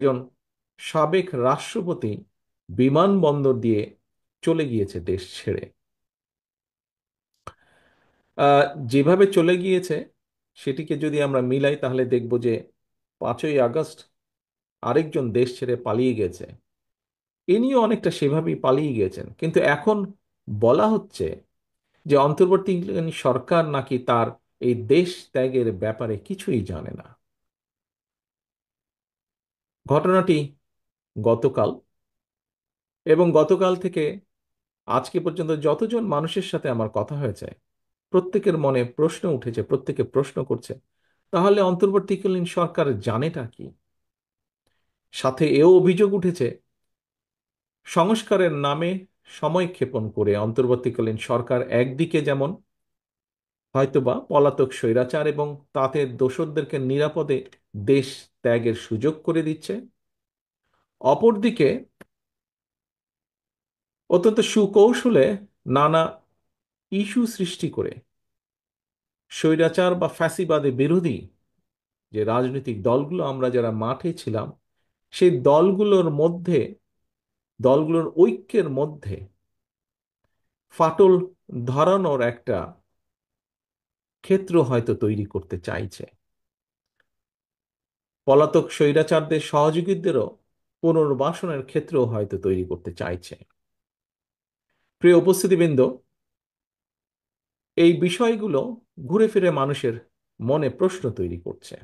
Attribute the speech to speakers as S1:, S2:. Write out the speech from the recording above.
S1: একজন সাবেক রাষ্ট্রপতি বিমানবন্দর দিয়ে চলে গিয়েছে দেশ ছেড়ে। আহ, যেভাবে চলে গিয়েছে সেটিকে যদি আমরা মিলাই তাহলে দেখব যে 5ই আগস্ট আরেকজন দেশ ছেড়ে পালিয়ে গেছে। ইনিও অনেকটা সেভাবেই পালিয়ে গিয়েছেন, কিন্তু এখন বলা হচ্ছে যে অন্তর্বর্তীকালীন সরকার নাকি তার এই দেশ ত্যাগের ব্যাপারে কিছুই জানে না। ঘটনাটি গতকাল, এবং গতকাল থেকে আজকে পর্যন্ত যতজন মানুষের সাথে আমার কথা হয়েছে প্রত্যেকের মনে প্রশ্ন উঠেছে, প্রত্যেকে প্রশ্ন করছে তাহলে অন্তর্বর্তীকালীন সরকার জানেটা কি। সাথে এও অভিযোগ উঠেছে সংস্কারের নামে সময় ক্ষেপণ করে অন্তর্বর্তীকালীন সরকার একদিকে যেমন হয়তোবা পলাতক স্বৈরাচার এবং তাদের দোসরদেরকে নিরাপদে দেশ ত্যাগের সুযোগ করে দিচ্ছে, অপরদিকে অত্যন্ত সুকৌশলে নানা ইস্যু সৃষ্টি করে স্বৈরাচার বা ফ্যাসিবাদে বিরোধী যে রাজনৈতিক দলগুলো আমরা যারা মাঠে ছিলাম সেই দলগুলোর ঐক্যের মধ্যে ফাটল ধরানোর একটা ক্ষেত্র হয়তো তৈরি করতে চাইছে। পলাতক স্বৈরাচারদের সহযোগীদেরও পুনর্বাসনের ক্ষেত্রও হয়তো তৈরি করতে চাইছে। প্রিয় উপস্থিতিবৃন্দ, এই বিষয়গুলো ঘুরে ফিরে মানুষের মনে প্রশ্ন তৈরি করছে।